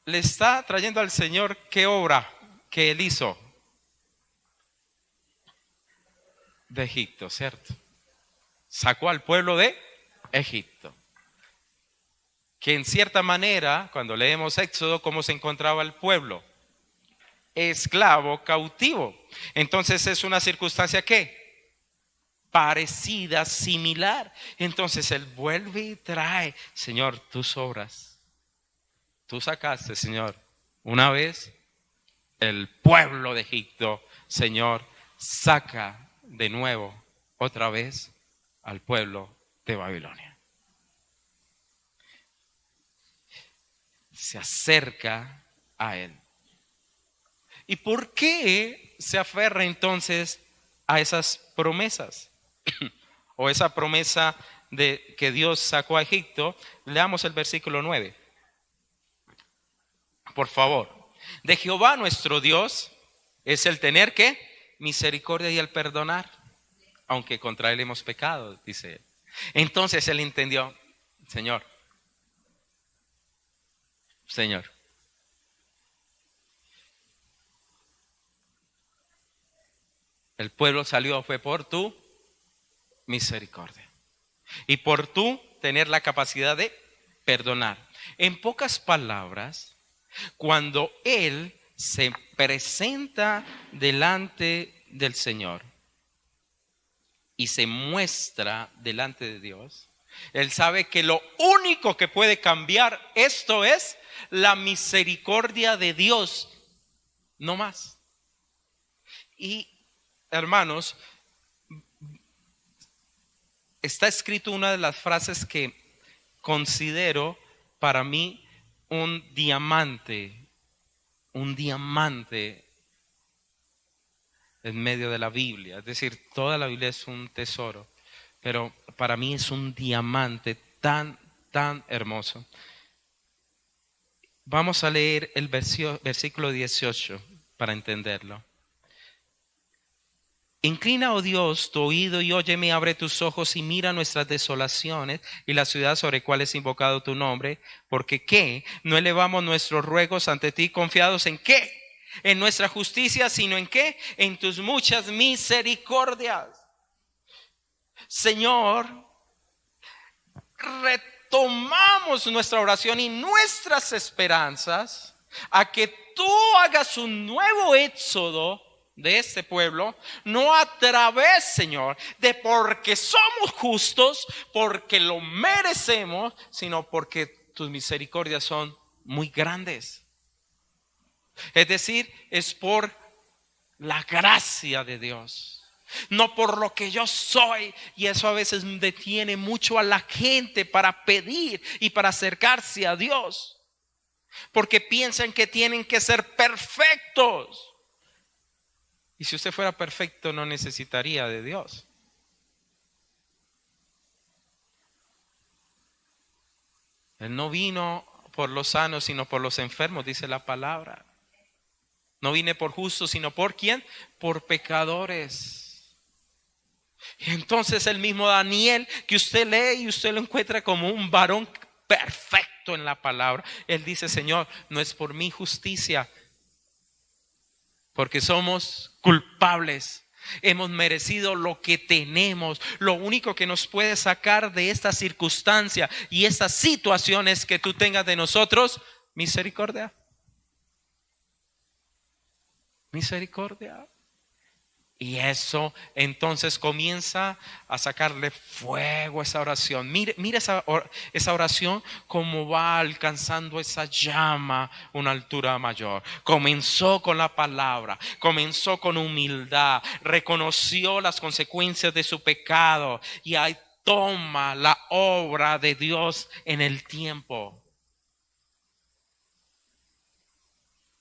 le está trayendo al Señor qué obra que él hizo de Egipto, ¿cierto? Sacó al pueblo de Egipto. Que en cierta manera, cuando leemos Éxodo, ¿cómo se encontraba el pueblo? Esclavo, cautivo. Entonces es una circunstancia ¿qué? Parecida, similar. Entonces él vuelve y trae: Señor, tus obras. Tú sacaste, Señor, una vez el pueblo de Egipto. Señor, saca de nuevo, otra vez, al pueblo de Babilonia. Se acerca a él. ¿Y por qué se aferra entonces a esas promesas? O esa promesa de que Dios sacó a Egipto. Leamos el versículo 9. Por favor. De Jehová nuestro Dios es el tener ¿qué? Misericordia y el perdonar, aunque contra él hemos pecado, dice él. Entonces él entendió: Señor, El pueblo salió fue por tu misericordia y por tu tener la capacidad de perdonar. En pocas palabras, cuando Él se presenta delante del Señor y se muestra delante de Dios, Él sabe que lo único que puede cambiar esto es la misericordia de Dios, no más. Y hermanos, está escrito una de las frases que considero para mí un diamante en medio de la Biblia. Es decir, toda la Biblia es un tesoro, pero para mí es un diamante tan hermoso. Vamos a leer el versículo 18 para entenderlo. Inclina, oh Dios, tu oído y óyeme, abre tus ojos y mira nuestras desolaciones y la ciudad sobre cual es invocado tu nombre, porque ¿qué? No elevamos nuestros ruegos ante ti confiados en ¿qué? En nuestra justicia, sino en ¿qué? En tus muchas misericordias. Señor, retomamos nuestra oración y nuestras esperanzas a que tú hagas un nuevo éxodo de este pueblo, no a través, Señor, de porque somos justos, porque lo merecemos, sino porque tus misericordias son muy grandes. Es decir, es por la gracia de Dios, no por lo que yo soy. Y eso a veces detiene mucho a la gente para pedir y para acercarse a Dios, porque piensan que tienen que ser perfectos. Y si usted fuera perfecto, no necesitaría de Dios. Él no vino por los sanos, sino por los enfermos, dice la palabra. No vine por justos, sino por ¿quién? Por pecadores. Y entonces el mismo Daniel, que usted lee y usted lo encuentra como un varón perfecto en la palabra, él dice: Señor, no es por mi justicia, porque somos culpables, hemos merecido lo que tenemos. Lo único que nos puede sacar de esta circunstancia y estas situaciones que tú tengas de nosotros, misericordia. Misericordia. Y eso entonces comienza a sacarle fuego a esa oración. Mire esa oración como va alcanzando esa llama, una altura mayor. Comenzó con la palabra, comenzó con humildad, reconoció las consecuencias de su pecado y ahí toma la obra de Dios en el tiempo.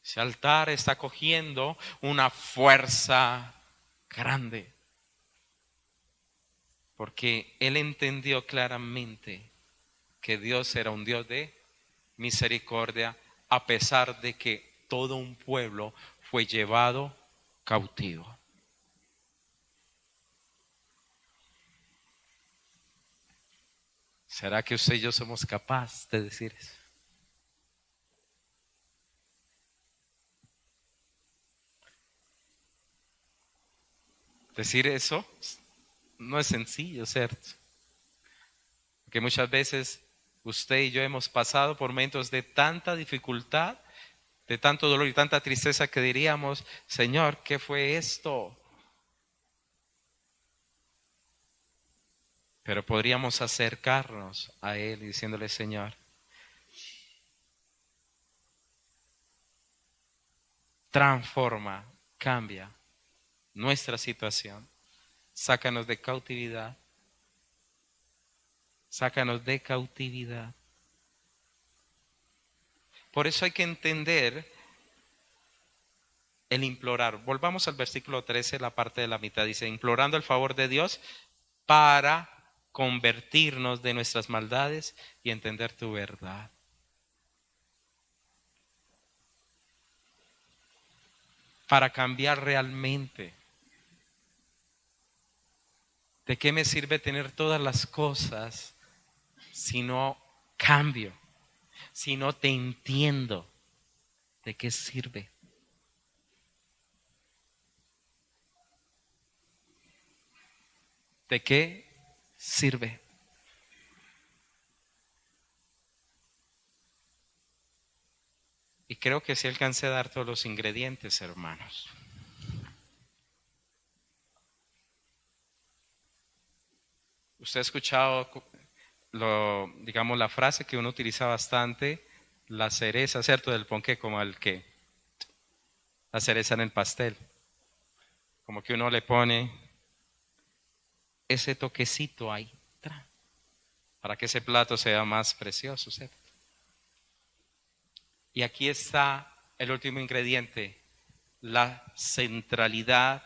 Ese altar está cogiendo una fuerza grande, porque él entendió claramente que Dios era un Dios de misericordia, a pesar de que todo un pueblo fue llevado cautivo. ¿Será que usted y yo somos capaces de decir eso? Decir eso no es sencillo, ¿cierto? Porque muchas veces usted y yo hemos pasado por momentos de tanta dificultad, de tanto dolor y tanta tristeza, que diríamos: Señor, ¿qué fue esto? Pero podríamos acercarnos a Él y diciéndole: Señor, transforma, cambia nuestra situación, sácanos de cautividad, sácanos de cautividad. Por eso hay que entender el implorar. Volvamos al versículo 13, la parte de la mitad. Dice: implorando el favor de Dios para convertirnos de nuestras maldades y entender tu verdad. Para cambiar realmente. ¿De qué me sirve tener todas las cosas si no cambio? Si no te entiendo, ¿de qué sirve? ¿de qué sirve? Y creo que sí alcancé a dar todos los ingredientes, hermanos. Usted ha escuchado, digamos, la frase que uno utiliza bastante, la cereza, ¿cierto? Del ponqué, como el que, la cereza en el pastel. Como que uno le pone ese toquecito ahí, para que ese plato sea más precioso, ¿cierto? Y aquí está el último ingrediente, la centralidad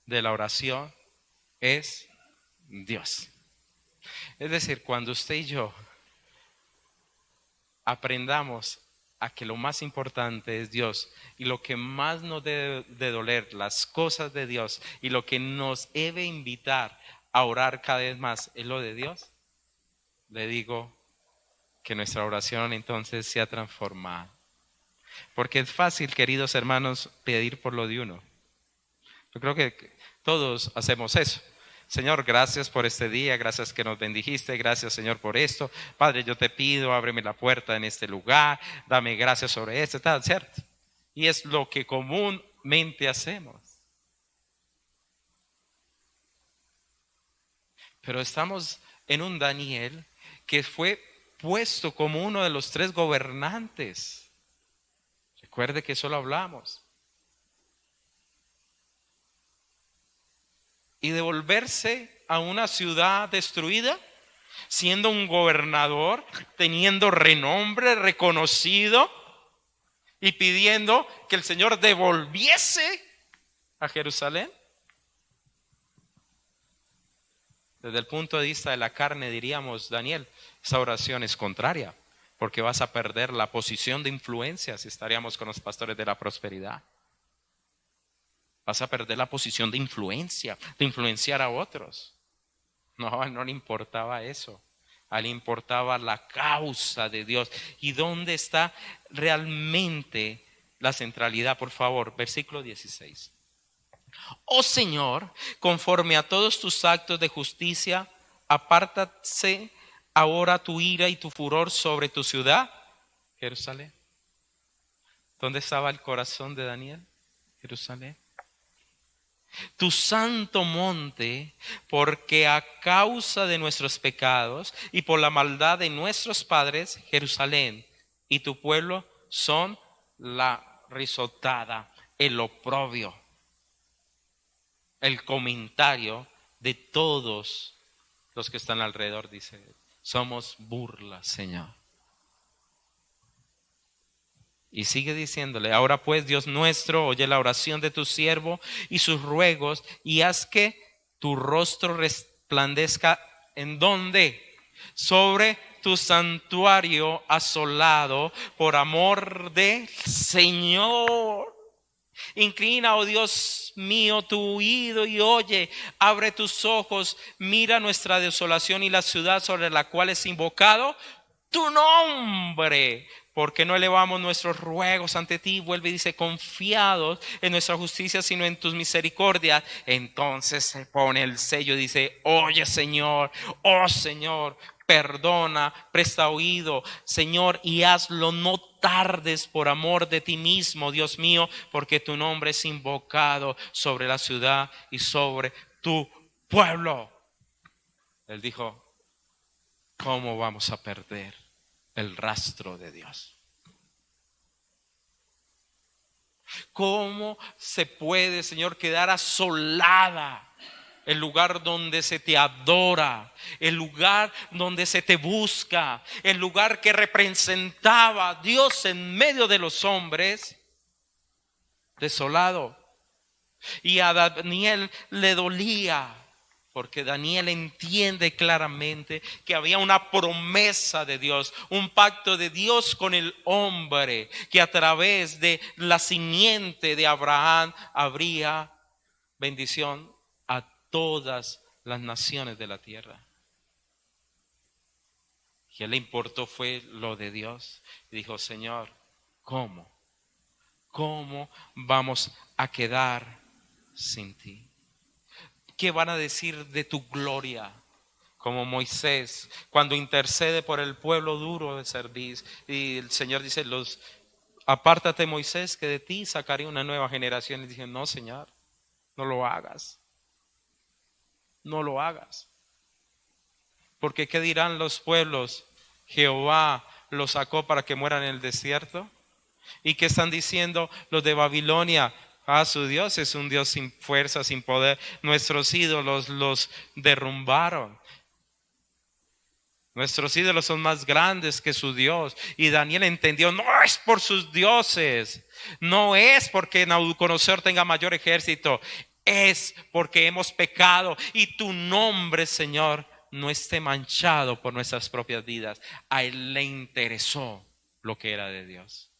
de la oración es Dios. Es decir, cuando usted y yo aprendamos a que lo más importante es Dios y lo que más nos debe de doler, las cosas de Dios, y lo que nos debe invitar a orar cada vez más es lo de Dios, le digo que nuestra oración entonces se ha transformado. Porque es fácil, queridos hermanos, pedir por lo de uno. Yo creo que todos hacemos eso. Señor, gracias por este día, gracias que nos bendijiste, gracias Señor por esto. Padre, yo te pido, ábreme la puerta en este lugar, dame gracias sobre esto, tal, ¿cierto? Y es lo que comúnmente hacemos. Pero estamos en un Daniel que fue puesto como uno de los 3 gobernantes. Recuerde que eso lo hablamos. Y devolverse a una ciudad destruida, siendo un gobernador, teniendo renombre, reconocido, y pidiendo que el Señor devolviese a Jerusalén. Desde el punto de vista de la carne diríamos, Daniel, esa oración es contraria, porque vas a perder la posición de influencia si estaríamos con los pastores de la prosperidad. Vas a perder la posición de influencia, de influenciar a otros. No, no le importaba eso. A él le importaba la causa de Dios. ¿Y dónde está realmente la centralidad? Por favor, versículo 16. Oh Señor, conforme a todos tus actos de justicia, apártase ahora tu ira y tu furor sobre tu ciudad, Jerusalén. ¿Dónde estaba el corazón de Daniel? Jerusalén. Tu santo monte, porque a causa de nuestros pecados y por la maldad de nuestros padres, Jerusalén y tu pueblo son la risotada, el oprobio, el comentario de todos los que están alrededor, dice, somos burla, Señor. Y sigue diciéndole, ahora pues Dios nuestro, oye la oración de tu siervo y sus ruegos, y haz que tu rostro resplandezca ¿en dónde? Sobre tu santuario asolado por amor del Señor. Inclina, oh Dios mío, tu oído y oye, abre tus ojos, mira nuestra desolación y la ciudad sobre la cual es invocado tu nombre. Porque no elevamos nuestros ruegos ante ti, vuelve y dice, confiados en nuestra justicia, sino en tus misericordias. Entonces se pone el sello y dice, oye Señor, oh Señor, perdona, presta oído, Señor, y hazlo, no tardes por amor de ti mismo, Dios mío, porque tu nombre es invocado sobre la ciudad y sobre tu pueblo. Él dijo, ¿cómo vamos a perder el rastro de Dios? ¿Cómo se puede, Señor, quedar asolada el lugar donde se te adora, el lugar donde se te busca, el lugar que representaba a Dios en medio de los hombres, desolado? Y a Daniel le dolía, porque Daniel entiende claramente que había una promesa de Dios, un pacto de Dios con el hombre, que a través de la simiente de Abraham habría bendición a todas las naciones de la tierra. Y a él le importó fue lo de Dios. Y dijo, Señor, ¿cómo? ¿Cómo vamos a quedar sin ti? ¿Qué van a decir de tu gloria? Como Moisés, cuando intercede por el pueblo duro de servir. Y el Señor dice, apártate Moisés, que de ti sacaré una nueva generación. Y dije, no Señor, no lo hagas. No lo hagas. Porque ¿qué dirán los pueblos? Jehová los sacó para que mueran en el desierto. ¿Y qué están diciendo los de Babilonia? Su Dios es un Dios sin fuerza, sin poder. Nuestros ídolos los derrumbaron. Nuestros ídolos son más grandes que su Dios. Y Daniel entendió, no es por sus dioses, no es porque Nabucodonosor tenga mayor ejército, es porque hemos pecado y tu nombre, Señor, no esté manchado por nuestras propias vidas. A él le interesó lo que era de Dios.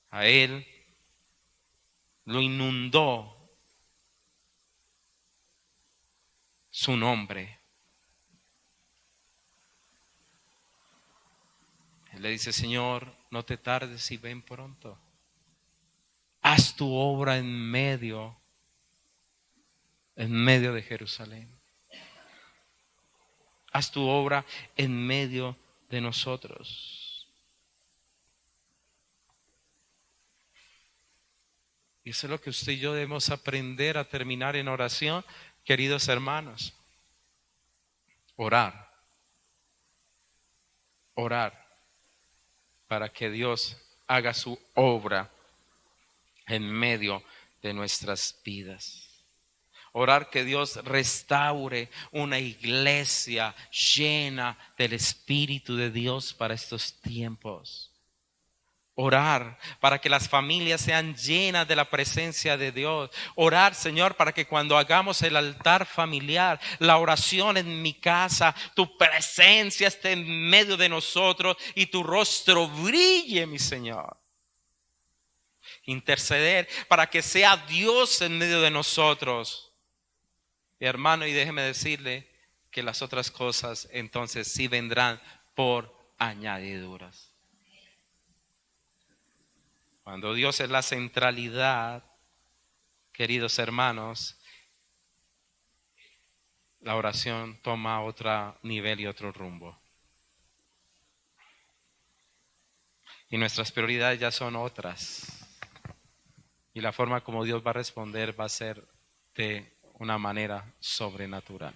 A él lo inundó su nombre. Él le dice, Señor, no te tardes y ven pronto. Haz tu obra en medio de Jerusalén. Haz tu obra en medio de nosotros. Y eso es lo que usted y yo debemos aprender a terminar en oración, queridos hermanos. Orar. Orar para que Dios haga su obra en medio de nuestras vidas. Orar que Dios restaure una iglesia llena del Espíritu de Dios para estos tiempos. Orar para que las familias sean llenas de la presencia de Dios. Orar, Señor, para que cuando hagamos el altar familiar, la oración en mi casa, tu presencia esté en medio de nosotros y tu rostro brille, mi Señor. Interceder para que sea Dios en medio de nosotros. Hermano, y déjeme decirle que las otras cosas entonces sí vendrán por añadiduras. Cuando Dios es la centralidad, queridos hermanos, la oración toma otro nivel y otro rumbo. Y nuestras prioridades ya son otras. Y la forma como Dios va a responder va a ser de una manera sobrenatural.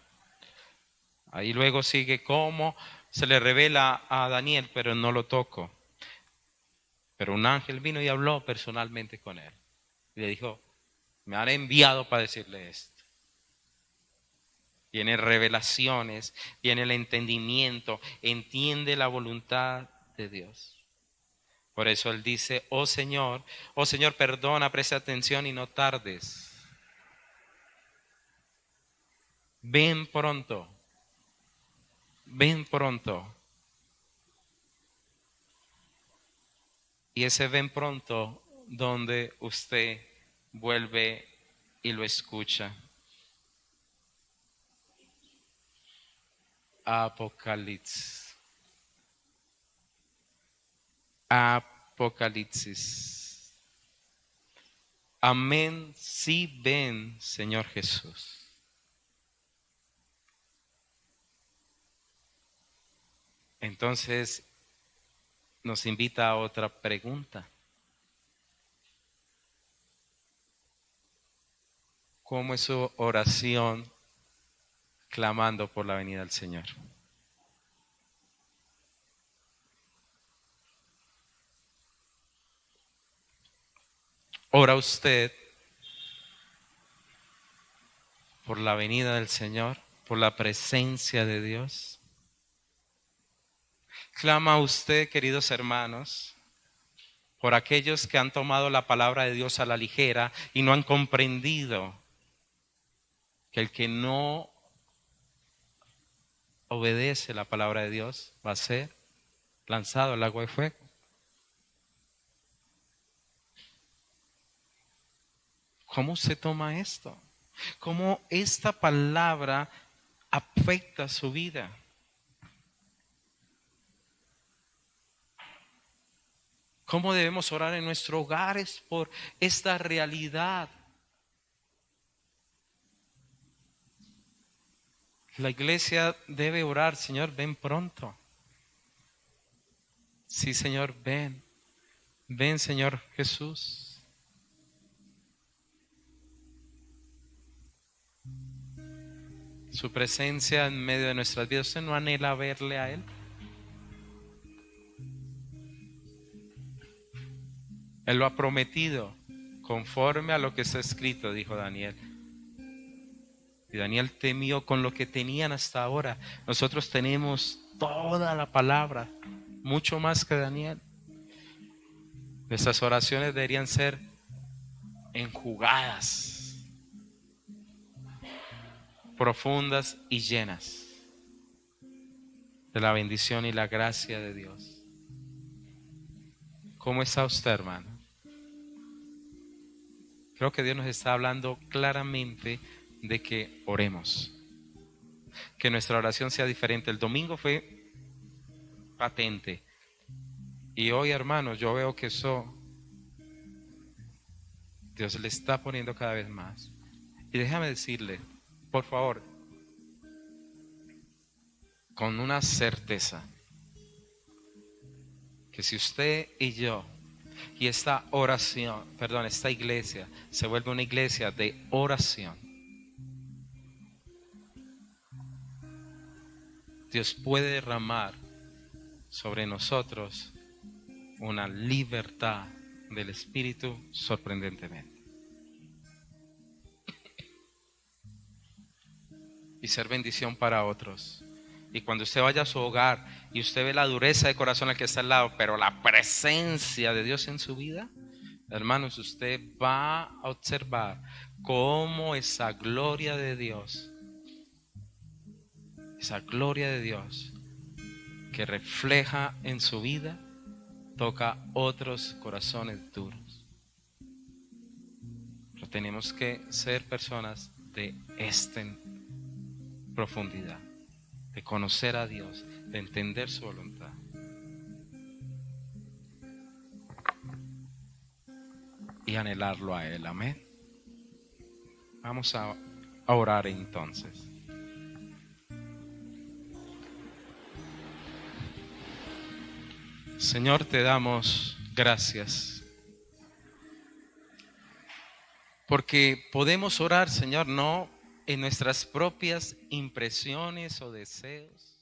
Ahí luego sigue cómo se le revela a Daniel, pero no lo tocó. Pero un ángel vino y habló personalmente con él. Y le dijo, me han enviado para decirle esto. Tiene revelaciones, tiene el entendimiento, entiende la voluntad de Dios. Por eso él dice, oh Señor, perdona, presta atención y no tardes. Ven pronto, ven pronto. Y ese ven pronto donde usted vuelve y lo escucha. Apocalipsis. Apocalipsis. Amén, sí ven, Señor Jesús. Entonces nos invita a otra pregunta. ¿Cómo es su oración clamando por la venida del Señor? ¿Ora usted por la venida del Señor, por la presencia de Dios? ¿Clama usted, queridos hermanos, por aquellos que han tomado la palabra de Dios a la ligera y no han comprendido que el que no obedece la palabra de Dios va a ser lanzado al agua de fuego? ¿Cómo se toma esto? ¿Cómo esta palabra afecta su vida? ¿Cómo debemos orar en nuestros hogares por esta realidad? La iglesia debe orar, Señor, ven pronto. Sí, Señor, ven. Ven, Señor Jesús. Su presencia en medio de nuestras vidas. ¿Usted no anhela verle a Él? Él lo ha prometido, conforme a lo que está escrito, dijo Daniel. Y Daniel temió con lo que tenían hasta ahora. Nosotros tenemos toda la palabra, mucho más que Daniel. Nuestras oraciones deberían ser enjugadas, profundas y llenas de la bendición y la gracia de Dios. ¿Cómo está usted, hermano? Creo que Dios nos está hablando claramente de que oremos, que nuestra oración sea diferente. El domingo fue patente y hoy, hermanos, yo veo que eso Dios le está poniendo cada vez más. Y déjame decirle, por favor, con una certeza, que si usted y yo y esta iglesia se vuelve una iglesia de oración, Dios puede derramar sobre nosotros una libertad del Espíritu sorprendentemente. Y ser bendición para otros. Y cuando usted vaya a su hogar y usted ve la dureza de corazón al que está al lado, pero la presencia de Dios en su vida, hermanos, usted va a observar cómo esa gloria de Dios que refleja en su vida, toca otros corazones duros. Pero tenemos que ser personas de esta profundidad, de conocer a Dios, de entender su voluntad. Y anhelarlo a Él, amén. Vamos a orar entonces. Señor, te damos gracias porque podemos orar, Señor, no en nuestras propias impresiones o deseos,